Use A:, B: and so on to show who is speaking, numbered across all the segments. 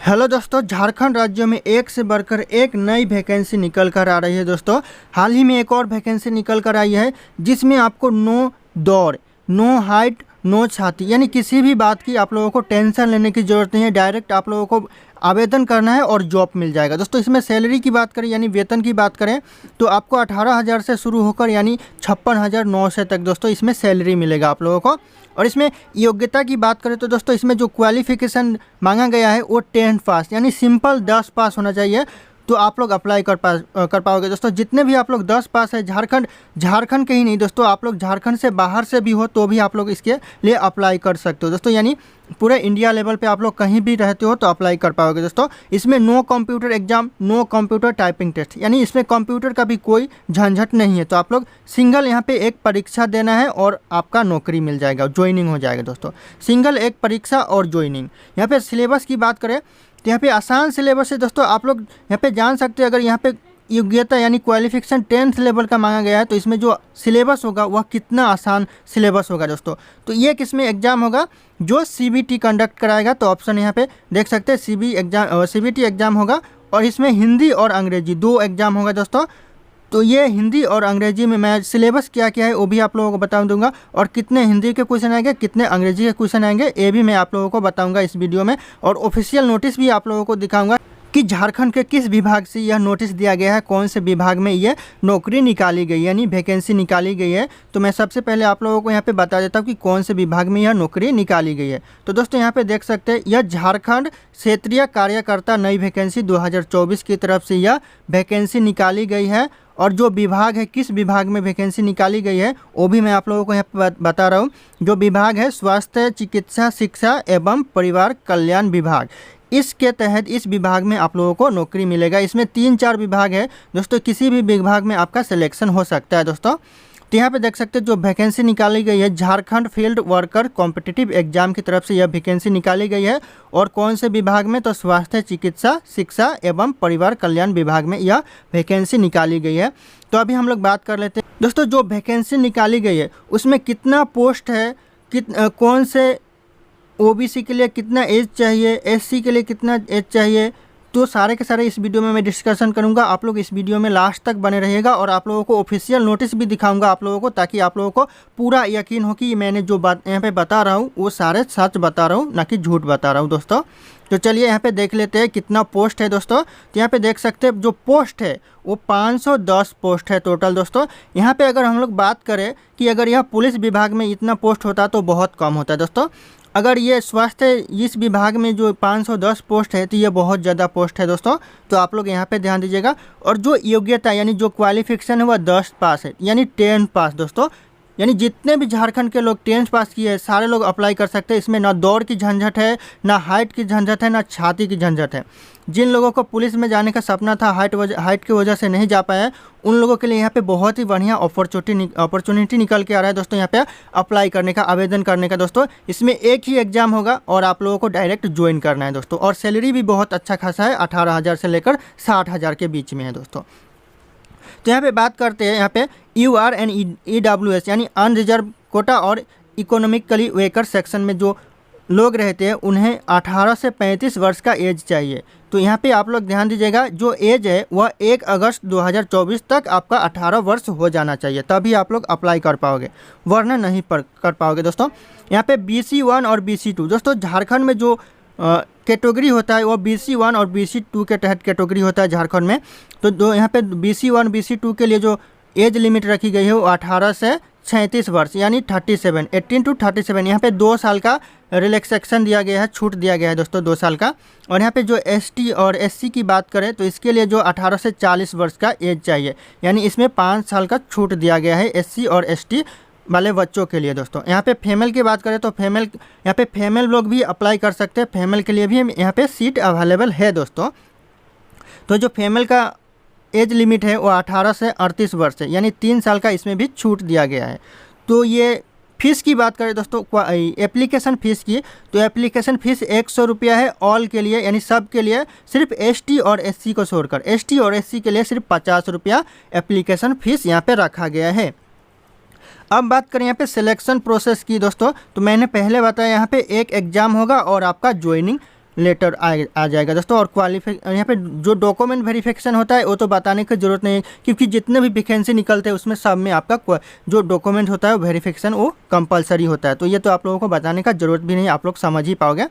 A: Hello दोस्तों, झारखंड राज्य में एक से बढ़कर एक नई वैकेंसी निकल कर आ रही है। दोस्तों हाल ही में एक और वैकेंसी निकल कर आई है जिसमें आपको नो दौड़, नो हाइट, नो छाती, यानी किसी भी बात की आप लोगों को टेंशन लेने की ज़रूरत नहीं है। डायरेक्ट आप लोगों को आवेदन करना है और जॉब मिल जाएगा। दोस्तों इसमें सैलरी की बात करें यानी वेतन की बात करें तो आपको 18,000 से शुरू होकर यानी 56,900 तक दोस्तों इसमें सैलरी मिलेगा आप लोगों को। और इसमें योग्यता की बात करें तो दोस्तों इसमें जो क्वालिफिकेशन मांगा गया है वो 10th पास यानी सिंपल 10 पास होना चाहिए, तो आप लोग अप्लाई कर पाओगे। दोस्तों जितने भी आप लोग 10 पास है झारखंड के ही नहीं दोस्तों, आप लोग झारखंड से बाहर से भी हो तो भी आप लोग इसके लिए अप्लाई कर सकते हो दोस्तों। यानी पूरे इंडिया लेवल पे आप लोग कहीं भी रहते हो तो अप्लाई कर पाओगे दोस्तों। इसमें no computer exam, no computer typing test, यानी इसमें कंप्यूटर का भी कोई झंझट नहीं है। तो आप लोग सिंगल यहाँ पे एक परीक्षा देना है और आपका नौकरी मिल जाएगा, ज्वाइनिंग हो जाएगा दोस्तों। सिंगल एक परीक्षा और ज्वाइनिंग। यहाँ पे सिलेबस की बात करें तो यहाँ पे आसान सिलेबस है दोस्तों। आप लोग यहाँ पे जान सकते हैं, अगर यहाँ पे योग्यता यानी क्वालिफिकेशन 10th लेवल का मांगा गया है तो इसमें जो सिलेबस होगा वह कितना आसान सिलेबस होगा दोस्तों। तो ये किसमें एग्जाम होगा जो CBT कंडक्ट कराएगा, तो ऑप्शन यहाँ पे देख सकते हैं CBT एग्जाम होगा और इसमें हिंदी और अंग्रेजी 2 एग्जाम होगा दोस्तों। तो ये हिंदी और अंग्रेजी में मैं सिलेबस क्या क्या है वो भी आप लोगों को बता दूंगा, और कितने हिंदी के क्वेश्चन आएंगे कितने अंग्रेजी के क्वेश्चन आएंगे ये भी मैं आप लोगों को बताऊंगा इस वीडियो में। और ऑफिशियल नोटिस भी आप लोगों को दिखाऊंगा कि झारखंड के किस विभाग से यह नोटिस दिया गया है, कौन से विभाग में ये नौकरी निकाली गई यानी वैकेंसी निकाली गई है। तो मैं सबसे पहले आप लोगों को यहाँ पे बता देता हूँ कि कौन से विभाग में यह नौकरी निकाली गई है। तो दोस्तों यहाँ पे देख सकते हैं यह झारखंड क्षेत्रीय कार्यकर्ता नई वैकेंसी 2024 की तरफ से यह वैकेंसी निकाली गई है। और जो विभाग है, किस विभाग में वैकेंसी निकाली गई है वो भी मैं आप लोगों को यहाँ पर बता रहा हूँ। जो विभाग है स्वास्थ्य, चिकित्सा, शिक्षा एवं परिवार कल्याण विभाग, इसके तहत इस विभाग में आप लोगों को नौकरी मिलेगा। इसमें 3-4 विभाग है दोस्तों, किसी भी विभाग में आपका सिलेक्शन हो सकता है दोस्तों। तो यहाँ पे देख सकते हैं जो वैकेंसी निकाली गई है Jharkhand field worker competitive exam की तरफ से यह वैकेंसी निकाली गई है। और कौन से विभाग में, तो स्वास्थ्य, चिकित्सा, शिक्षा एवं परिवार कल्याण विभाग में यह वैकेंसी निकाली गई है। तो अभी हम लोग बात कर लेते हैं दोस्तों, जो वैकेंसी निकाली गई है उसमें कितना पोस्ट है, कौन से OBC के लिए कितना एज चाहिए, SC के लिए कितना एज चाहिए, तो सारे के सारे इस वीडियो में मैं डिस्कशन करूंगा। आप लोग इस वीडियो में लास्ट तक बने रहिएगा और आप लोगों को ऑफिशियल नोटिस भी दिखाऊंगा आप लोगों को, ताकि आप लोगों को पूरा यकीन हो कि मैंने जो बात यहाँ पे बता रहा हूँ वो सारे सच बता रहा हूँ, ना कि झूठ बता रहा हूँ दोस्तों। तो चलिए यहाँ पे देख लेते हैं कितना पोस्ट है दोस्तों। तो यहाँ पे देख सकते हैं जो पोस्ट है वो 510 पोस्ट है टोटल दोस्तों। यहाँ पे अगर हम लोग बात करें कि अगर यह पुलिस विभाग में इतना पोस्ट होता तो बहुत कम होता है दोस्तों। अगर ये स्वास्थ्य इस विभाग में जो 510 पोस्ट है तो ये बहुत ज़्यादा पोस्ट है दोस्तों। तो आप लोग यहाँ पे ध्यान दीजिएगा। और जो योग्यता यानी जो क्वालिफिकेशन है वह 10 पास है यानी 10 पास दोस्तों। यानी जितने भी झारखंड के लोग 10th पास किए हैं सारे लोग अप्लाई कर सकते हैं। इसमें ना दौड़ की झंझट है, ना हाइट की झंझट है, ना छाती की झंझट है। जिन लोगों को पुलिस में जाने का सपना था, हाइट की वजह से नहीं जा पाया, उन लोगों के लिए यहाँ पे बहुत ही बढ़िया अपॉर्चुनिटी निकल के आ रहा है दोस्तों यहाँ पे अप्लाई करने का, आवेदन करने का दोस्तों। इसमें एक ही एग्जाम होगा और आप लोगों को डायरेक्ट ज्वाइन करना है दोस्तों। और सैलरी भी बहुत अच्छा खासा है, 18,000 से लेकर 60,000 के बीच में है दोस्तों। तो यहाँ पे बात करते हैं यहाँ पे UR एंड EWS यानी अनरिजर्व कोटा और इकोनॉमिकली वेकर सेक्शन में जो लोग रहते हैं उन्हें 18 से 35 वर्ष का एज चाहिए। तो यहाँ पे आप लोग ध्यान दीजिएगा, जो एज है वह 1 अगस्त 2024 तक आपका 18 वर्ष हो जाना चाहिए, तभी आप लोग अप्लाई कर पाओगे, वरना नहीं कर पाओगे दोस्तों। यहाँ पे BC1 और BC2 दोस्तों, झारखंड में जो कैटेगरी होता है वो BC1 और BC2 के तहत कैटेगरी होता है झारखंड में। तो जो यहाँ पे BC1 BC2 के लिए जो एज लिमिट रखी गई है वो 18 से 36 वर्ष यानी 37, 18 to 37। यहाँ पे 2 साल का रिलैक्सेशन दिया गया है, छूट दिया गया है दोस्तों 2 साल का। और यहाँ पे जो ST और SC की बात करें तो इसके लिए जो 18 से 40 वर्ष का एज चाहिए, यानी इसमें 5 साल का छूट दिया गया है SC और ST वाले बच्चों के लिए दोस्तों। यहाँ पे फीमेल की बात करें तो यहाँ पे फीमेल लोग भी अप्लाई कर सकते हैं, फीमेल के लिए भी यहाँ पे सीट अवेलेबल है दोस्तों। तो जो फीमेल का एज लिमिट है वो 18 से 38 वर्ष है, यानी 3 साल का इसमें भी छूट दिया गया है। तो ये फीस की बात करें दोस्तों, एप्लीकेशन फ़ीस की, तो एप्लीकेशन फ़ीस 100 रुपया है ऑल के लिए, यानी सब के लिए। सिर्फ ST और SC को छोड़कर ST और SC के लिए सिर्फ 50 रुपया एप्लीकेशन फ़ीस यहाँ पे रखा गया है। अब बात करें यहाँ पे सिलेक्शन प्रोसेस की दोस्तों, तो मैंने पहले बताया यहाँ पे एक एग्ज़ाम होगा और आपका ज्वाइनिंग लेटर आ जाएगा दोस्तों। और यहाँ पे जो डॉक्यूमेंट वेरिफिकेशन होता है वो तो बताने की ज़रूरत नहीं है, क्योंकि जितने भी वैकेंसी निकलते हैं उसमें सब में आपका जो डॉक्यूमेंट होता है वेरिफिकेशन वो कंपलसरी होता है। तो ये तो आप लोगों को बताने का ज़रूरत भी नहीं, आप लोग समझ ही पाओगे।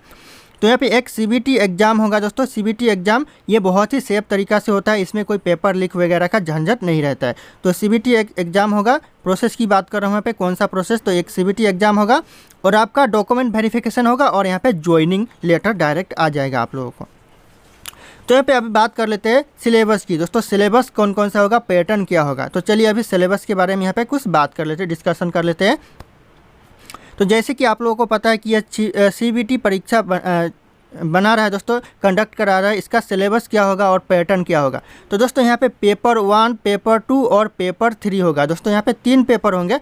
A: तो यहाँ पे एक CBT एग्ज़ाम होगा दोस्तों। CBT एग्ज़ाम ये बहुत ही सेफ तरीका से होता है, इसमें कोई पेपर लीक वगैरह का झंझट नहीं रहता है। तो CBT एग्ज़ाम होगा। प्रोसेस की बात कर रहा हूँ यहाँ पे, कौन सा प्रोसेस, तो एक CBT एग्ज़ाम होगा और आपका डॉक्यूमेंट वेरिफिकेशन होगा और यहाँ पे ज्वाइनिंग लेटर डायरेक्ट आ जाएगा आप लोगों को। तो यहाँ पे अभी बात कर लेते हैं सिलेबस की दोस्तों। सिलेबस कौन कौन सा होगा, पैटर्न क्या होगा, तो चलिए अभी सिलेबस के बारे में यहाँ पे कुछ बात कर लेते हैं, डिस्कशन कर लेते हैं। तो जैसे कि आप लोगों को पता है कि यह CBT परीक्षा बना रहा है दोस्तों, कंडक्ट करा रहा है, इसका सिलेबस क्या होगा और पैटर्न क्या होगा। तो दोस्तों यहाँ पे पेपर 1, पेपर 2 और पेपर 3 होगा दोस्तों। यहाँ पे 3 पेपर होंगे।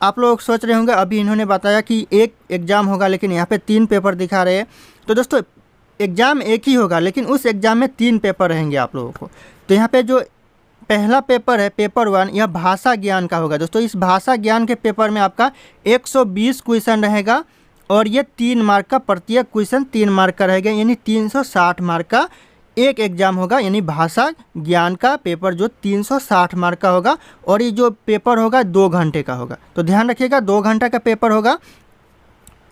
A: आप लोग सोच रहे होंगे अभी इन्होंने बताया कि एक एग्ज़ाम होगा, लेकिन यहाँ पे 3 पेपर दिखा रहे हैं। तो दोस्तों एग्ज़ाम एक ही होगा, लेकिन उस एग्ज़ाम में 3 पेपर रहेंगे आप लोगों को। तो यहाँ पे जो पहला पेपर है पेपर 1, यह भाषा ज्ञान का होगा दोस्तों। इस भाषा ज्ञान के पेपर में आपका 120 क्वेश्चन रहेगा और ये 3 मार्क का, प्रत्येक क्वेश्चन 3 मार्क का रहेगा, यानी 360 मार्क का एक एग्ज़ाम होगा। यानी भाषा ज्ञान का पेपर जो 360 मार्क का होगा और ये जो पेपर होगा 2 घंटे का होगा। तो ध्यान रखिएगा 2 घंटा का पेपर होगा।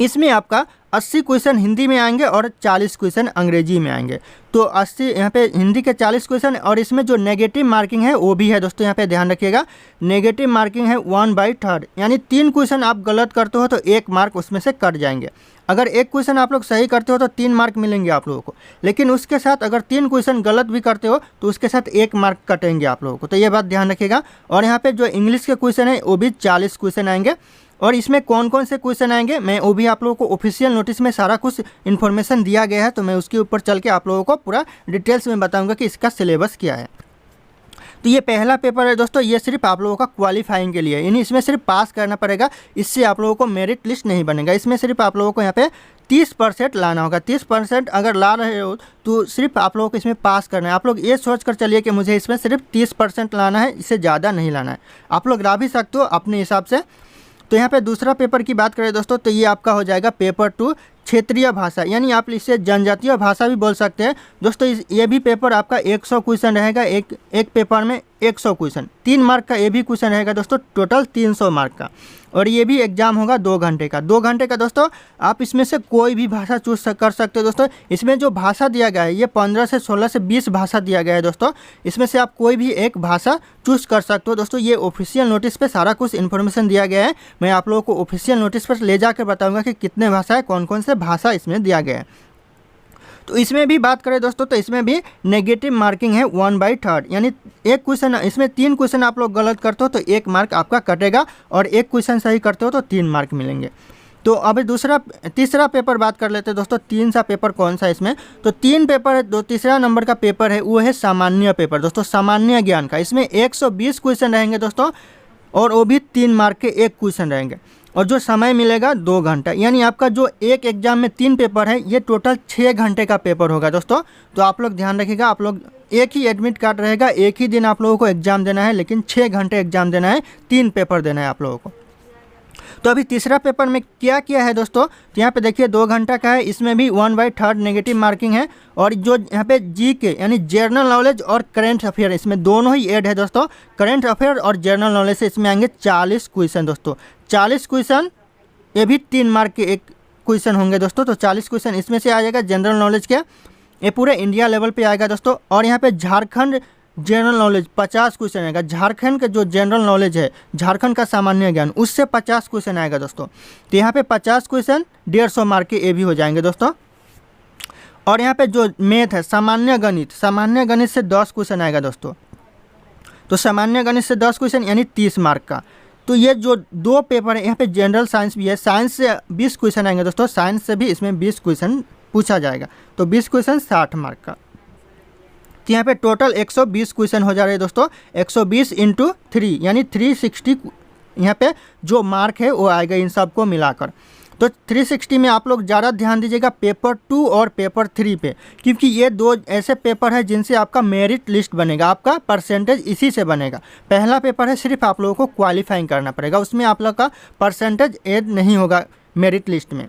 A: इसमें आपका 80 क्वेश्चन हिंदी में आएंगे और 40 क्वेश्चन अंग्रेजी में आएंगे। तो 80 यहाँ पे हिंदी के 40 क्वेश्चन, और इसमें जो नेगेटिव मार्किंग है वो भी है दोस्तों। यहाँ पे ध्यान रखिएगा नेगेटिव मार्किंग है 1/3, यानी 3 क्वेश्चन आप गलत करते हो तो 1 मार्क उसमें से कट जाएंगे। अगर 1 क्वेश्चन आप लोग सही करते हो तो 3 मार्क मिलेंगे आप लोगों को, लेकिन उसके साथ अगर 3 क्वेश्चन गलत भी करते हो तो उसके साथ 1 मार्क कटेंगे आप लोगों को। तो ये बात ध्यान रखिएगा। और यहाँ पे जो इंग्लिश के क्वेश्चन है वो भी 40 क्वेश्चन आएंगे। और इसमें कौन कौन से क्वेश्चन आएंगे मैं वो भी आप लोगों को ऑफिशियल नोटिस में सारा कुछ इन्फॉर्मेशन दिया गया है, तो मैं उसके ऊपर चल के आप लोगों को पूरा डिटेल्स में बताऊंगा कि इसका सिलेबस क्या है। तो ये पहला पेपर है दोस्तों, ये सिर्फ आप लोगों का क्वालिफाइंग के लिए, यानी इसमें सिर्फ पास करना पड़ेगा, इससे आप लोगों को मेरिट लिस्ट नहीं बनेगा। इसमें सिर्फ आप लोगों को यहाँ पे 30% लाना होगा। 30% अगर ला रहे हो तो सिर्फ आप लोगों को इसमें पास करना है। आप लोग ये सोच कर चलिए कि मुझे इसमें सिर्फ 30% लाना है, इससे ज़्यादा नहीं लाना है। आप लोग ला भी सकते हो अपने हिसाब से। तो यहाँ पे दूसरा पेपर की बात करें दोस्तों, तो ये आपका हो जाएगा पेपर 2 क्षेत्रीय भाषा, यानी आप इसे जनजातीय भाषा भी बोल सकते हैं दोस्तों। ये भी पेपर आपका 100 क्वेश्चन रहेगा, एक पेपर में 100 क्वेश्चन, 3 मार्क का ये भी क्वेश्चन रहेगा दोस्तों, टोटल 300 मार्क का। और ये भी एग्जाम होगा 2 घंटे का। 2 घंटे का दोस्तों, आप इसमें से कोई भी भाषा चूज कर सकते हो दोस्तों। इसमें जो भाषा दिया गया है ये 15 से 16 से 20 भाषा दिया गया है दोस्तों। इसमें से आप कोई भी एक भाषा चूज कर सकते हो दोस्तों। ये ऑफिशियल नोटिस पे सारा कुछ इन्फॉर्मेशन दिया गया है। मैं आप लोगों को ऑफिशियल नोटिस पर ले जाकर बताऊंगा कि कितने भाषा है, कौन कौन से भाषा इसमें दिया गया है। तो इसमें भी बात करें दोस्तों, तो इसमें भी नेगेटिव मार्किंग है 1/3, यानी एक क्वेश्चन, इसमें 3 क्वेश्चन आप लोग गलत करते हो तो 1 मार्क आपका कटेगा, और 1 क्वेश्चन सही करते हो तो 3 मार्क मिलेंगे। तो अभी तीसरा पेपर बात कर लेते हैं दोस्तों। 3 सा पेपर कौन सा इसमें, तो 3 पेपर है। तीसरा नंबर का पेपर है वो है सामान्य पेपर दोस्तों, सामान्य ज्ञान का। इसमें 120 क्वेश्चन रहेंगे दोस्तों, और वो भी 3 मार्क के 1 क्वेश्चन रहेंगे, और जो समय मिलेगा 2 घंटा। यानी आपका जो एक एग्जाम में 3 पेपर है, ये टोटल 6 घंटे का पेपर होगा दोस्तों। तो आप लोग ध्यान रखिएगा, आप लोग एक ही एडमिट कार्ड रहेगा, एक ही दिन आप लोगों को एग्ज़ाम देना है, लेकिन 6 घंटे एग्ज़ाम देना है, 3 पेपर देना है आप लोगों को। तो अभी तीसरा पेपर में क्या किया है दोस्तों, तो यहाँ पे देखिए 2 घंटा का है। इसमें भी 1/3 नेगेटिव मार्किंग है, और जो यहाँ पे GK यानी जनरल नॉलेज और करंट अफेयर, इसमें दोनों ही ऐड है दोस्तों। करंट अफेयर और जनरल नॉलेज से इसमें आएंगे 40 क्वेश्चन दोस्तों। 40 क्वेश्चन, ये भी 3 मार्क के 1 क्वेश्चन होंगे दोस्तों। तो 40 क्वेश्चन इसमें से आ जाएगा जनरल नॉलेज के, ये पूरे इंडिया लेवल पे आएगा दोस्तों। और यहाँ पे झारखंड जनरल नॉलेज 50 क्वेश्चन आएगा। झारखंड का जो जनरल नॉलेज है, झारखंड का सामान्य ज्ञान, उससे 50 क्वेश्चन आएगा दोस्तों। तो यहाँ पे 50 क्वेश्चन 150 मार्क के ये भी हो जाएंगे दोस्तों। और यहाँ पे जो मैथ है, सामान्य गणित से 10 क्वेश्चन आएगा दोस्तों। तो सामान्य गणित से 10 क्वेश्चन यानी 30 मार्क का। तो ये जो 2 पेपर है, यहाँ पे जनरल साइंस भी है, साइंस से 20 क्वेश्चन आएंगे दोस्तों। साइंस से भी इसमें 20 क्वेश्चन पूछा जाएगा, तो 20 क्वेश्चन 60 मार्क का। तो यहाँ पे टोटल 120 क्वेश्चन हो जा रहे हैं दोस्तों। 120 × 3 यानी 360 यहाँ पे जो मार्क है वो आएगा इन सबको मिलाकर। तो 360 में आप लोग ज़्यादा ध्यान दीजिएगा पेपर 2 और पेपर 3 पे, क्योंकि ये 2 ऐसे पेपर है जिनसे आपका मेरिट लिस्ट बनेगा, आपका परसेंटेज इसी से बनेगा। पहला पेपर है सिर्फ आप लोगों को क्वालिफाइंग करना पड़ेगा, उसमें आप लोग का परसेंटेज ऐड नहीं होगा मेरिट लिस्ट में।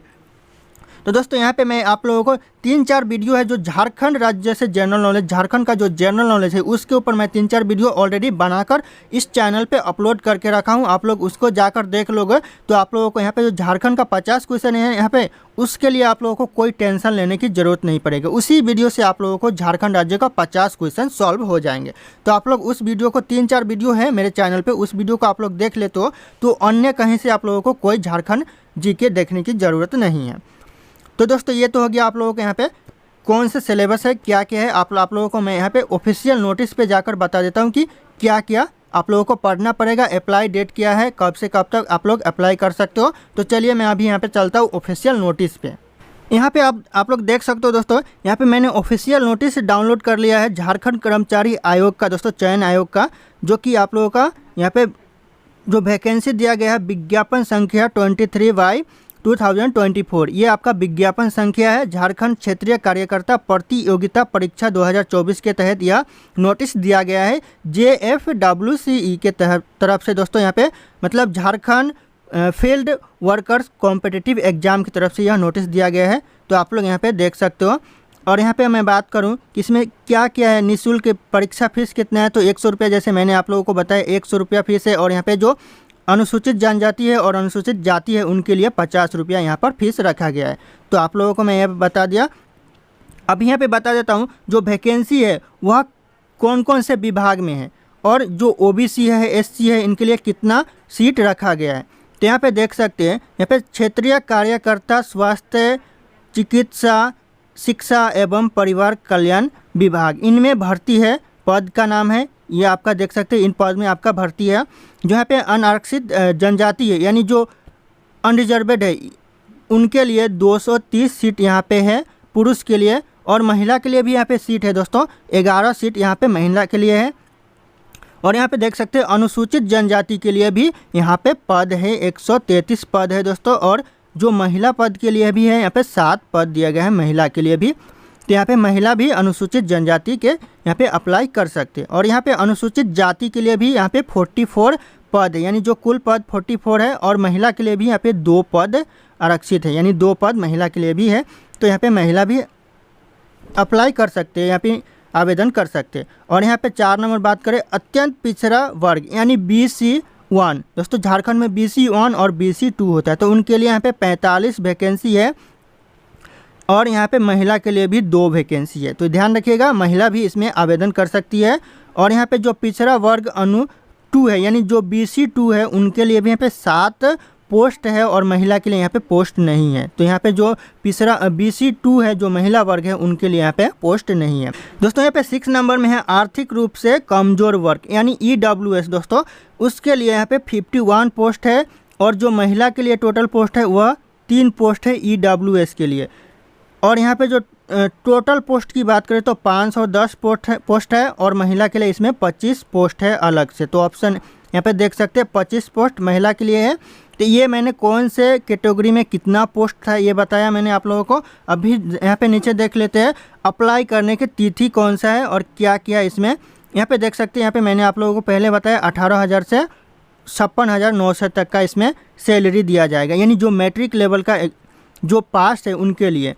A: तो दोस्तों यहाँ पे मैं आप लोगों को 3-4 वीडियो है जो झारखंड राज्य से जनरल नॉलेज, झारखंड का जो जनरल नॉलेज है उसके ऊपर मैं 3-4 वीडियो ऑलरेडी बनाकर इस चैनल पे अपलोड करके रखा हूँ। आप लोग उसको जाकर देख लोगे तो आप लोगों को यहाँ पे जो झारखंड का 50 क्वेश्चन है यहाँ पे, उसके लिए आप लोगों को कोई टेंशन लेने की ज़रूरत नहीं पड़ेगी। उसी वीडियो से आप लोगों को झारखंड राज्य का 50 क्वेश्चन सॉल्व हो जाएंगे। तो आप लोग उस वीडियो को 3-4 वीडियो है मेरे चैनल पे, उस वीडियो को आप लोग देख लेते हो तो अन्य कहीं से आप लोगों को कोई झारखंड जीके देखने की ज़रूरत नहीं है। तो दोस्तों ये तो हो गया आप लोगों को यहाँ पे कौन से सिलेबस है, क्या क्या है। आप लोगों को मैं यहाँ पे ऑफिशियल नोटिस पे जाकर बता देता हूँ कि क्या क्या आप लोगों को पढ़ना पड़ेगा, अप्लाई डेट क्या है, कब से कब तक आप लोग अप्लाई कर सकते हो। तो चलिए मैं अभी यहाँ पे चलता हूँ ऑफिशियल नोटिस पे। यहाँ पे आप लोग देख सकते हो दोस्तों, यहाँ पे मैंने ऑफिशियल नोटिस डाउनलोड कर लिया है झारखंड कर्मचारी आयोग का दोस्तों, चयन आयोग का, जो कि आप लोगों का यहाँ पे जो वैकेंसी दिया गया है विज्ञापन संख्या 23/2024, ये आपका विज्ञापन संख्या है। झारखंड क्षेत्रीय कार्यकर्ता प्रतियोगिता परीक्षा 2024 के तहत यह नोटिस दिया गया है JFWCE के तरफ से दोस्तों। यहाँ पे मतलब Jharkhand field workers competitive exam की तरफ से यह नोटिस दिया गया है। तो आप लोग यहाँ पे देख सकते हो। और यहाँ पे मैं बात करूँ कि इसमें क्या क्या है, निःशुल्क परीक्षा फीस कितना है, तो 100 रुपया, जैसे मैंने आप लोगों को बताया 100 रुपया फीस है। और यहाँ पे जो अनुसूचित जनजाति है और अनुसूचित जाति है उनके लिए 50 रुपया यहाँ पर फीस रखा गया है। तो आप लोगों को मैं यहाँ बता दिया। अब यहाँ पे बता देता हूँ जो वैकेंसी है वह कौन कौन से विभाग में है और जो OBC है, SC है, इनके लिए कितना सीट रखा गया है। तो यहाँ पे देख सकते हैं, यहाँ पे क्षेत्रीय कार्यकर्ता स्वास्थ्य चिकित्सा शिक्षा एवं परिवार कल्याण विभाग, इनमें भर्ती है। पद का नाम है ये आपका देख सकते हैं, इन पद में आपका भर्ती है। जो यहाँ पे अनारक्षित जनजाति है यानी जो अनरिजर्वेड है उनके लिए 230 सीट यहाँ पे है पुरुष के लिए, और महिला के लिए भी यहाँ पे सीट है दोस्तों, 11 सीट यहाँ पे महिला के लिए है। और यहाँ पे देख सकते हैं अनुसूचित जनजाति के लिए भी यहाँ पे पद है, 133 पद है दोस्तों। और जो महिला पद के लिए भी है यहाँ पे 7 पद दिया गया है महिला के लिए भी। तो यहाँ पे महिला भी अनुसूचित जनजाति के यहाँ पे अप्लाई कर सकते हैं। और यहाँ पे अनुसूचित जाति के लिए भी यहाँ पे 44 पद है, यानी जो कुल पद 44 है। और महिला के लिए भी यहाँ पे 2 पद आरक्षित है, यानी 2 पद महिला के लिए भी है। तो यहाँ पे महिला भी अप्लाई कर सकते हैं, यहाँ पे आवेदन कर सकते हैं। और यहाँ पे 4 नंबर बात करें अत्यंत पिछड़ा वर्ग यानी BC1 दोस्तों, झारखंड में BC1 और BC2 होता है। तो उनके लिए यहाँ पे 45 वैकेंसी है। और यहाँ पे महिला के लिए भी 2 वैकेंसी है। तो ध्यान रखिएगा, महिला भी इसमें आवेदन कर सकती है। और यहाँ पे जो पिछड़ा वर्ग अनु 2 है यानी जो BC2 है उनके लिए भी यहाँ पे 7 पोस्ट है और महिला के लिए यहाँ पे पोस्ट नहीं है। तो यहाँ पे जो पिछड़ा BC2 है जो महिला वर्ग है उनके लिए यहाँ पे पोस्ट नहीं है दोस्तों। यहाँ पे 6 नंबर में है आर्थिक रूप से कमजोर वर्ग यानी EWS दोस्तों, उसके लिए यहाँ पे 51 पोस्ट है। और जो महिला के लिए टोटल पोस्ट है वह 3 पोस्ट है EWS के लिए। और यहाँ पे जो टोटल पोस्ट की बात करें तो 510 पोस्ट है और महिला के लिए इसमें 25 पोस्ट है अलग से। तो ऑप्शन यहाँ पे देख सकते हैं 25 पोस्ट महिला के लिए है। तो ये मैंने कौन से कैटेगरी में कितना पोस्ट था ये बताया मैंने आप लोगों को। अभी यहाँ पे नीचे देख लेते हैं अप्लाई करने की तिथि कौन सा है और क्या क्या इसमें। यहाँ पे देख सकते हैं, यहाँ पे मैंने आप लोगों को पहले बताया 18,000 से 56,900 तक का इसमें सैलरी दिया जाएगा, यानी जो मैट्रिक लेवल का जो पास है उनके लिए।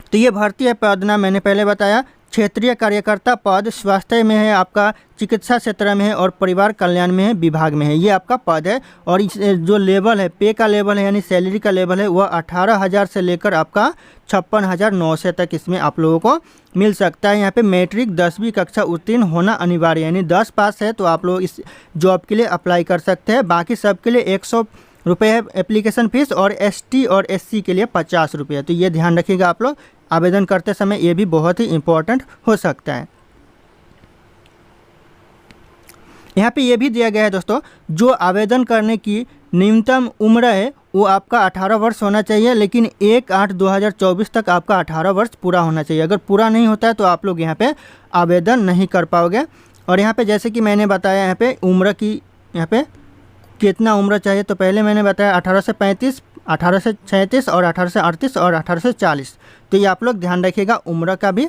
A: तो ये भर्ती है पद ना मैंने पहले बताया, क्षेत्रीय कार्यकर्ता पद स्वास्थ्य में है, आपका चिकित्सा क्षेत्र में है और परिवार कल्याण में है विभाग में है, ये आपका पद है। और इस जो लेवल है पे का लेवल है यानी सैलरी का लेवल है वह 18,000 से लेकर आपका 56,900 तक इसमें आप लोगों को मिल सकता है। यहाँ पे मैट्रिक 10वीं कक्षा उत्तीर्ण होना अनिवार्य यानी 10 पास है तो आप लोग इस जॉब के लिए अप्लाई कर सकते हैं। बाकी सब के लिए 100 रुपये है एप्लीकेशन फ़ीस और ST और SC के लिए 50 रुपये। तो ये ध्यान रखिएगा आप लोग आवेदन करते समय, ये भी बहुत ही इम्पोर्टेंट हो सकता है। यहाँ पे ये भी दिया गया है दोस्तों, जो आवेदन करने की न्यूनतम उम्र है वो आपका 18 वर्ष होना चाहिए, लेकिन 1/8/2024 तक आपका 18 वर्ष पूरा होना चाहिए। अगर पूरा नहीं होता है तो आप लोग यहाँ पे आवेदन नहीं कर पाओगे। और यहाँ पे जैसे कि मैंने बताया यहाँ पे उम्र की यहाँ पे कितना उम्र चाहिए, तो पहले मैंने बताया 18 से 35, 18 से 36 और 18 से 38 और 18 से 40। तो ये आप लोग ध्यान रखिएगा उम्र का भी।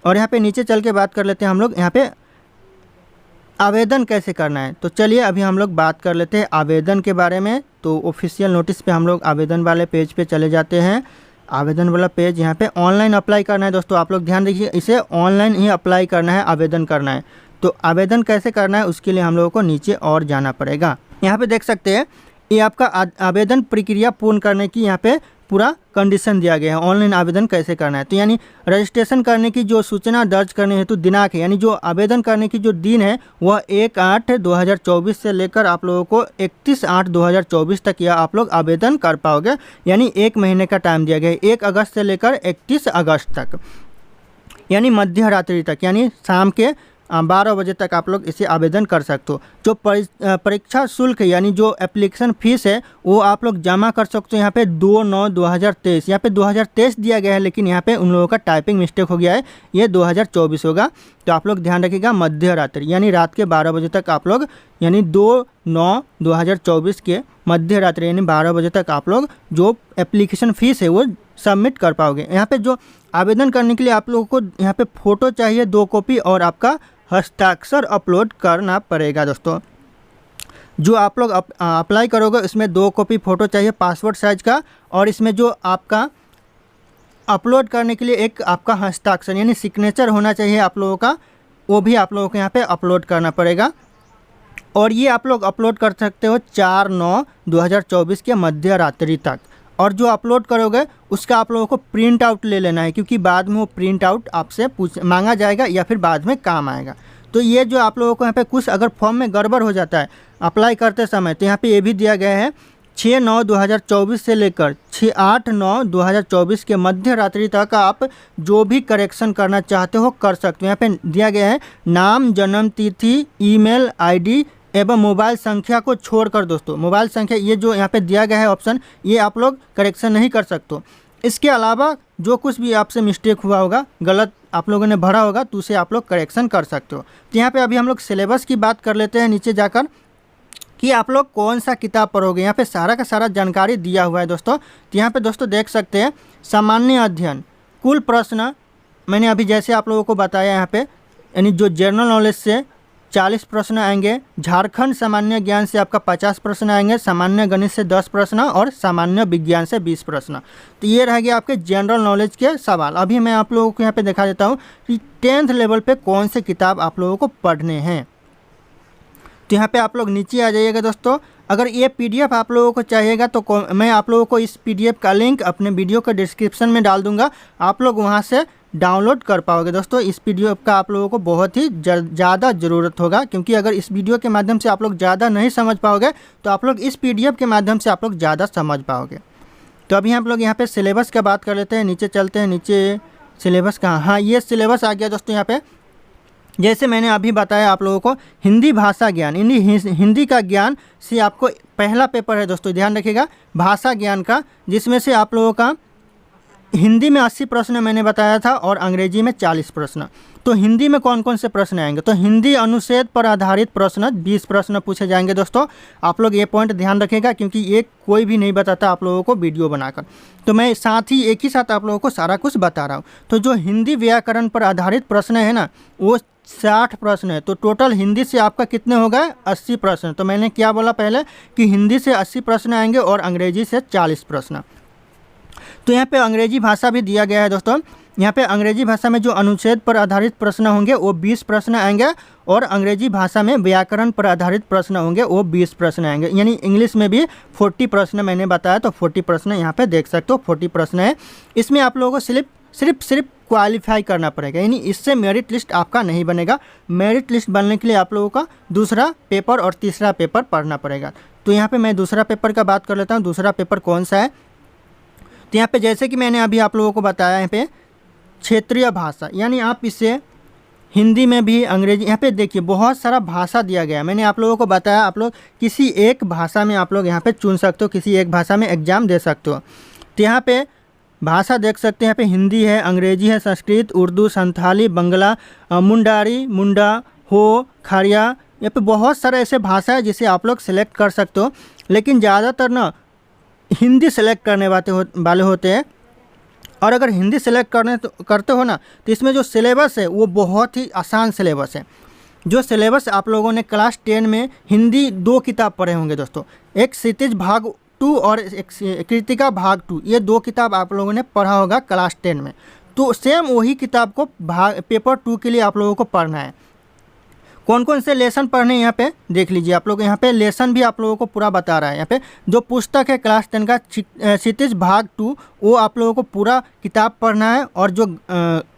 A: और यहाँ पे नीचे चल के बात कर लेते हैं हम लोग यहाँ पे आवेदन कैसे करना है। तो चलिए अभी हम लोग बात कर लेते हैं आवेदन के बारे में। तो ऑफिशियल नोटिस पे हम लोग आवेदन वाले पेज पे चले जाते हैं। आवेदन वाला पेज, यहाँ पे ऑनलाइन अप्लाई करना है दोस्तों। आप लोग ध्यान रखिए, इसे ऑनलाइन ही अप्लाई करना है, आवेदन करना है। तो आवेदन कैसे करना है उसके लिए हम लोगों को नीचे और जाना पड़ेगा। यहाँ पे देख सकते हैं ये आपका आवेदन प्रक्रिया पूर्ण करने की यहाँ पे पूरा कंडीशन दिया गया है, ऑनलाइन आवेदन कैसे करना है। तो यानी रजिस्ट्रेशन करने की जो सूचना दर्ज करने हेतु दिनांक है, यानी जो आवेदन करने की जो दिन है वह 1/8/2024 से लेकर आप लोगों को 31/8/2024 तक यह आप लोग आवेदन कर पाओगे। यानी 1 महीने का टाइम दिया गया है, 1 अगस्त से लेकर 31 अगस्त तक, यानी मध्य रात्रि तक, यानी शाम के 12 बजे तक आप लोग इसे आवेदन कर सकते हो। जो परीक्षा शुल्क है यानी जो एप्लीकेशन फ़ीस है वो आप लोग जमा कर सकते हो यहाँ पे 2/9/2023। यहाँ पे 2023 दिया गया है, लेकिन यहाँ पे उन लोगों का टाइपिंग मिस्टेक हो गया है, ये 2024 होगा। तो आप लोग ध्यान रखिएगा, मध्य रात्रि यानी रात के 12 बजे तक आप लोग, यानी 2/9/2024 के मध्य रात्रि यानी 12 बजे तक आप लोग जो एप्लीकेशन फ़ीस है वो सबमिट कर पाओगे। यहाँ पे जो आवेदन करने के लिए आप लोगों को यहाँ पे फ़ोटो चाहिए 2 कॉपी और आपका हस्ताक्षर अपलोड करना पड़ेगा दोस्तों। जो आप लोग अप्लाई करोगे इसमें 2 कॉपी फ़ोटो चाहिए पासपोर्ट साइज़ का, और इसमें जो आपका अपलोड करने के लिए एक आपका हस्ताक्षर यानी सिग्नेचर होना चाहिए आप लोगों का, वो भी आप लोगों को यहाँ पे अपलोड करना पड़ेगा। और ये आप लोग अपलोड कर सकते हो 4/9/2024 के मध्य रात्रि तक। और जो अपलोड करोगे उसका आप लोगों को प्रिंट आउट ले लेना है, क्योंकि बाद में वो प्रिंट आउट आपसे मांगा जाएगा या फिर बाद में काम आएगा। तो ये जो आप लोगों को यहाँ पे कुछ अगर फॉर्म में गड़बड़ हो जाता है अप्लाई करते समय, तो यहाँ पे ये भी दिया गया है 6/9/2024 से लेकर 8/9/2024 के मध्य रात्रि तक आप जो भी करेक्शन करना चाहते हो कर सकते हो। यहाँ पे दिया गया है नाम, जन्म तिथि, ईमेल आईडी एवं मोबाइल संख्या को छोड़कर दोस्तों, मोबाइल संख्या ये जो यहाँ पे दिया गया है ऑप्शन, ये आप लोग करेक्शन नहीं कर सकते हो। इसके अलावा जो कुछ भी आपसे मिस्टेक हुआ होगा, गलत आप लोगों ने भरा होगा, तो उसे आप लोग करेक्शन कर सकते हो। तो यहाँ पे अभी हम लोग सिलेबस की बात कर लेते हैं नीचे जाकर, कि आप लोग कौन सा किताब पढ़ोगे। यहाँ पे सारा का सारा जानकारी दिया हुआ है दोस्तों। तो यहाँ पे दोस्तों देख सकते हैं सामान्य अध्ययन, कुल प्रश्न मैंने अभी जैसे आप लोगों को बताया यहाँ पे, यानी जो जनरल नॉलेज से 40 प्रश्न आएंगे, झारखंड सामान्य ज्ञान से आपका 50 प्रश्न आएंगे, सामान्य गणित से 10 प्रश्न और सामान्य विज्ञान से 20 प्रश्न। तो ये रह गया आपके जनरल नॉलेज के सवाल। अभी मैं आप लोगों को यहाँ पे दिखा देता हूँ कि 10th लेवल पे कौन से किताब आप लोगों को पढ़ने हैं। तो यहाँ पे आप लोग नीचे आ जाइएगा दोस्तों। अगर ये PDF आप लोगों को चाहिएगा तो मैं आप लोगों को इस PDF का लिंक अपने वीडियो के डिस्क्रिप्शन में डाल दूँगा, आप लोग वहाँ से डाउनलोड कर पाओगे दोस्तों। इस PDF का आप लोगों को बहुत ही ज़्यादा ज़रूरत होगा, क्योंकि अगर इस वीडियो के माध्यम से आप लोग ज़्यादा नहीं समझ पाओगे तो आप लोग इस PDF के माध्यम से आप लोग ज़्यादा समझ पाओगे। तो अभी हम लोग यहाँ पे सिलेबस का बात कर लेते हैं। नीचे चलते हैं, नीचे सिलेबस कहाँ, हाँ ये सिलेबस आ गया दोस्तों। यहाँ पे जैसे मैंने अभी बताया आप लोगों को हिंदी भाषा ज्ञान, हिंदी का ज्ञान से आपको पहला पेपर है दोस्तों, ध्यान रखिएगा, भाषा ज्ञान का, जिसमें से आप लोगों का हिंदी में 80 प्रश्न मैंने बताया था और अंग्रेजी में 40 प्रश्न। तो हिंदी में कौन कौन से प्रश्न आएंगे, तो हिंदी अनुच्छेद पर आधारित प्रश्न 20 प्रश्न पूछे जाएंगे दोस्तों। आप लोग ये पॉइंट ध्यान रखिएगा, क्योंकि ये कोई भी नहीं बताता आप लोगों को वीडियो बनाकर, तो मैं साथ ही एक ही साथ आप लोगों को सारा कुछ बता रहा हूँ। तो जो हिंदी व्याकरण पर आधारित प्रश्न है ना, वो 60 प्रश्न है। तो टोटल हिंदी से आपका कितने हो गए, 80 प्रश्न। तो मैंने क्या बोला पहले कि हिंदी से 80 प्रश्न आएंगे और अंग्रेजी से 40 प्रश्न। तो यहाँ पे अंग्रेजी भाषा भी दिया गया है दोस्तों। यहाँ पे अंग्रेजी भाषा में जो अनुच्छेद पर आधारित प्रश्न होंगे वो 20 प्रश्न आएंगे, और अंग्रेजी भाषा में व्याकरण पर आधारित प्रश्न होंगे वो 20 प्रश्न आएंगे। यानी इंग्लिश में भी 40 प्रश्न मैंने बताया, तो 40 प्रश्न यहाँ पे देख सकते हो, 40 प्रश्न है। इसमें आप लोगों को सिर्फ क्वालिफाई करना पड़ेगा, यानी इससे मेरिट लिस्ट आपका नहीं बनेगा। मेरिट लिस्ट बनने के लिए आप लोगों का दूसरा पेपर और तीसरा पेपर पढ़ना पड़ेगा। तो यहाँ पे मैं दूसरा पेपर का बात कर लेता हूँ। दूसरा पेपर कौन सा है, तो यहाँ पे जैसे कि मैंने अभी आप लोगों को बताया, यहाँ पे क्षेत्रीय भाषा, यानी आप इसे हिंदी में भी, अंग्रेजी, यहाँ पे देखिए बहुत सारा भाषा दिया गया है। मैंने आप लोगों को बताया आप लोग किसी एक भाषा में आप लोग यहाँ पे चुन सकते हो, किसी एक भाषा में एग्ज़ाम दे सकते हो। तो यहाँ पे भाषा देख सकते हैं, यहाँ पे हिंदी है, अंग्रेजी है, संस्कृत, उर्दू, संथाली, बंगला, मुंडारी, मुंडा, हो, खड़िया, यहाँ पे बहुत सारे ऐसे भाषा है जिसे आप लोग सेलेक्ट कर सकते हो। लेकिन ज़्यादातर ना हिंदी सेलेक्ट करने वाले होते हैं, और अगर हिंदी सेलेक्ट करते हो ना, तो इसमें जो सिलेबस है वो बहुत ही आसान सिलेबस है। जो सिलेबस आप लोगों ने क्लास 10 में हिंदी 2 किताब पढ़े होंगे दोस्तों, एक क्षितिज भाग 2 और कृतिका भाग 2, ये 2 किताब आप लोगों ने पढ़ा होगा क्लास 10 में। तो सेम वही किताब को पेपर 2 के लिए आप लोगों को पढ़ना है। कौन कौन से लेसन पढ़ने हैं यहाँ पे देख लीजिए आप लोग। यहाँ पे लेसन भी आप लोगों को पूरा बता रहा है। यहाँ पे जो पुस्तक है क्लास 10 का क्षितिज भाग 2, वो आप लोगों को पूरा किताब पढ़ना है। और जो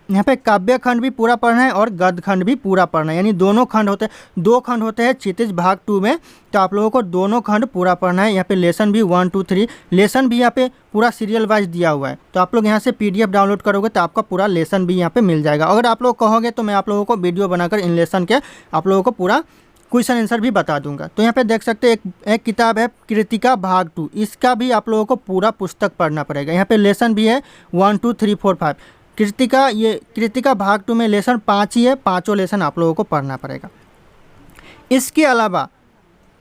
A: यहाँ पे काव्य खंड भी पूरा पढ़ना है और गद्य खंड भी पूरा पढ़ना है, यानी दोनों खंड होते हैं, 2 खंड होते हैं क्षितिज भाग 2 में, तो आप लोगों को दोनों खंड पूरा पढ़ना है। यहाँ पे लेसन भी 1 2 3 लेसन भी यहाँ पे पूरा सीरियल वाइज दिया हुआ है। तो आप लोग यहाँ से PDF डाउनलोड करोगे तो आपका पूरा लेसन भी यहाँ पे मिल जाएगा। अगर आप लोग कहोगे तो मैं आप लोगों को वीडियो बनाकर इन लेसन के आप लोगों को पूरा क्वेश्चन आंसर भी बता दूंगा। तो यहाँ पे देख सकते हैं एक किताब है कृतिका भाग 2, इसका भी आप लोगों को पूरा पुस्तक पढ़ना पड़ेगा। यहाँ पे लेसन भी है 1 2 3 4 5। कृतिका भाग 2 में लेसन 5 ही है, 5 लेसन आप लोगों को पढ़ना पड़ेगा। इसके अलावा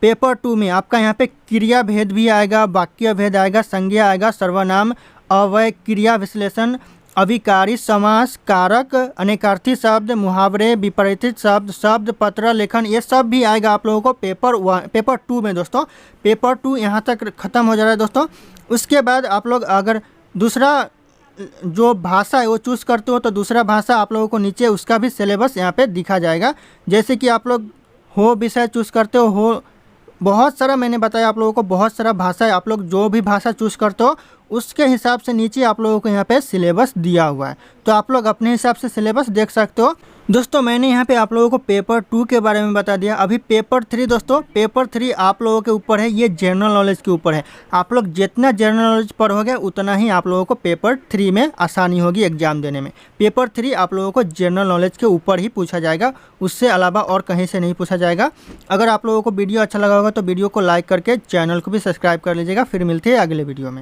A: पेपर 2 में आपका यहाँ पे क्रिया भेद भी आएगा, वाक्य भेद आएगा, संज्ञा आएगा, सर्वनाम, अव्यय, क्रिया विश्लेषण, अभिकारी समास, कारक, अनेकार्थी शब्द, मुहावरे, विपरीत शब्द, शब्द पत्र लेखन, ये सब भी आएगा आप लोगों को पेपर 2 में दोस्तों। पेपर 2 यहाँ तक ख़त्म हो जा रहा है दोस्तों। उसके बाद आप लोग अगर दूसरा जो भाषा है वो चूज़ करते हो तो दूसरा भाषा आप लोगों को नीचे उसका भी सिलेबस यहाँ पे दिखा जाएगा। जैसे कि आप लोग हो विषय चूज़ करते हो बहुत सारा मैंने बताया आप लोगों को, बहुत सारा भाषा है, आप लोग जो भी भाषा चूज़ करते हो उसके हिसाब से नीचे आप लोगों को यहाँ पे सिलेबस दिया हुआ है। तो आप लोग अपने हिसाब से सिलेबस देख सकते हो। दोस्तों मैंने यहाँ पे आप लोगों को पेपर 2 के बारे में बता दिया। अभी पेपर 3 दोस्तों, पेपर 3 आप लोगों के ऊपर है, ये जनरल नॉलेज के ऊपर है। आप लोग जितना जनरल नॉलेज पढ़ोगे उतना ही आप लोगों को पेपर 3 में आसानी होगी एग्जाम देने में। पेपर 3 आप लोगों को जनरल नॉलेज के ऊपर ही पूछा जाएगा, उससे अलावा और कहीं से नहीं पूछा जाएगा। अगर आप लोगों को वीडियो अच्छा लगा होगा तो वीडियो को लाइक करके चैनल को भी सब्सक्राइब कर लीजिएगा। फिर मिलते हैं अगले वीडियो में।